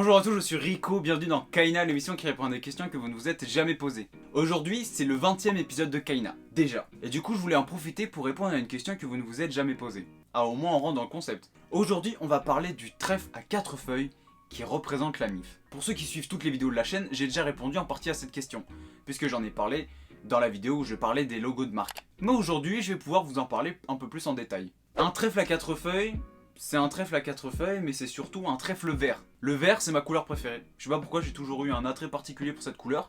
Bonjour à tous, je suis Rico, bienvenue dans Kaina, l'émission qui répond à des questions que vous ne vous êtes jamais posées. Aujourd'hui, c'est le 20e épisode de Kaina, déjà. Et du coup, je voulais en profiter pour répondre à une question que vous ne vous êtes jamais posée. Ah, au moins on rentre dans le concept. Aujourd'hui, on va parler du trèfle à 4 feuilles qui représente la MIF. Pour ceux qui suivent toutes les vidéos de la chaîne, j'ai déjà répondu en partie à cette question, puisque j'en ai parlé dans la vidéo où je parlais des logos de marque. Mais aujourd'hui, je vais pouvoir vous en parler un peu plus en détail. Un trèfle à 4 feuilles, c'est un trèfle à 4 feuilles, mais c'est surtout un trèfle vert. Le vert, c'est ma couleur préférée. Je sais pas pourquoi j'ai toujours eu un attrait particulier pour cette couleur,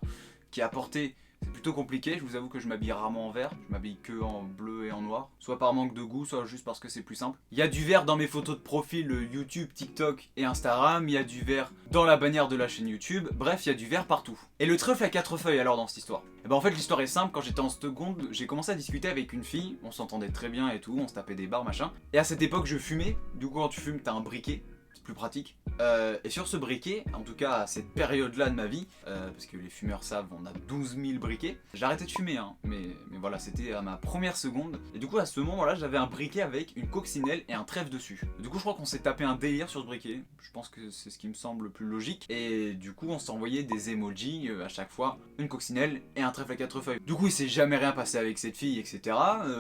qui a porté... C'est plutôt compliqué, je vous avoue que je m'habille rarement en vert, je m'habille que en bleu et en noir, soit par manque de goût, soit juste parce que c'est plus simple. Il y a du vert dans mes photos de profil YouTube, TikTok et Instagram, il y a du vert dans la bannière de la chaîne YouTube, bref, il y a du vert partout. Et le trèfle à 4 feuilles alors dans cette histoire? Et ben en fait l'histoire est simple, quand j'étais en seconde, j'ai commencé à discuter avec une fille, on s'entendait très bien et tout, on se tapait des barres machin. Et à cette époque je fumais, du coup quand tu fumes t'as un briquet. C'est plus pratique. Et sur ce briquet, en tout cas à cette période-là de ma vie, parce que les fumeurs savent, on a 12 000 briquets, j'ai arrêté de fumer, hein, mais voilà, c'était à ma première seconde. Et du coup, à ce moment-là, j'avais un briquet avec une coccinelle et un trèfle dessus. Du coup, je crois qu'on s'est tapé un délire sur ce briquet. Je pense que c'est ce qui me semble le plus logique. Et du coup, on s'est envoyé des emojis à chaque fois, une coccinelle et un trèfle à 4 feuilles. Du coup, il s'est jamais rien passé avec cette fille, etc.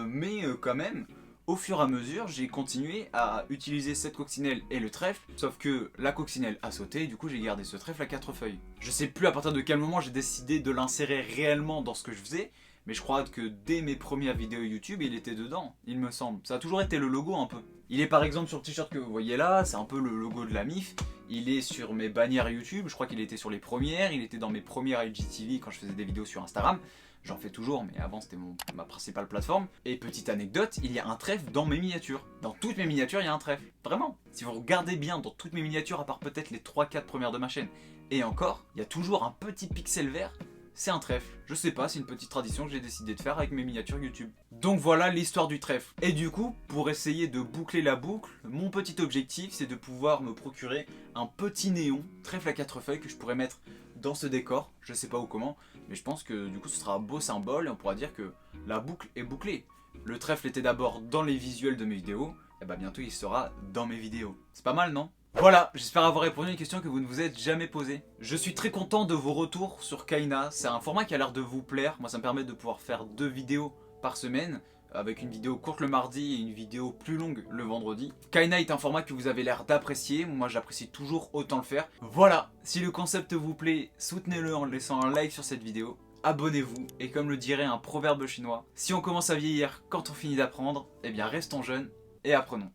Mais quand même... Au fur et à mesure, j'ai continué à utiliser cette coccinelle et le trèfle, sauf que la coccinelle a sauté et du coup j'ai gardé ce trèfle à 4 feuilles. Je sais plus à partir de quel moment j'ai décidé de l'insérer réellement dans ce que je faisais, mais je crois que dès mes premières vidéos YouTube, il était dedans, il me semble. Ça a toujours été le logo un peu. Il est par exemple sur le t-shirt que vous voyez là, c'est un peu le logo de la MIF. Il est sur mes bannières YouTube, je crois qu'il était sur les premières, il était dans mes premières IGTV quand je faisais des vidéos sur Instagram. J'en fais toujours, mais avant c'était ma principale plateforme. Et petite anecdote, il y a un trèfle dans mes miniatures. Dans toutes mes miniatures, il y a un trèfle. Vraiment. Si vous regardez bien dans toutes mes miniatures, à part peut-être les 3-4 premières de ma chaîne, et encore, il y a toujours un petit pixel vert. C'est un trèfle. Je sais pas, c'est une petite tradition que j'ai décidé de faire avec mes miniatures YouTube. Donc voilà l'histoire du trèfle. Et du coup, pour essayer de boucler la boucle, mon petit objectif, c'est de pouvoir me procurer un petit néon, trèfle à 4 feuilles, que je pourrais mettre dans ce décor. Je sais pas où comment, mais je pense que du coup ce sera un beau symbole et on pourra dire que la boucle est bouclée. Le trèfle était d'abord dans les visuels de mes vidéos, et bah bientôt il sera dans mes vidéos. C'est pas mal, non ? Voilà, j'espère avoir répondu à une question que vous ne vous êtes jamais posée. Je suis très content de vos retours sur Kaina, c'est un format qui a l'air de vous plaire. Moi ça me permet de pouvoir faire 2 vidéos par semaine, avec une vidéo courte le mardi et une vidéo plus longue le vendredi. Kaina est un format que vous avez l'air d'apprécier, moi j'apprécie toujours autant le faire. Voilà, si le concept vous plaît, soutenez-le en laissant un like sur cette vidéo. Abonnez-vous, et comme le dirait un proverbe chinois, si on commence à vieillir quand on finit d'apprendre, eh bien restons jeunes et apprenons.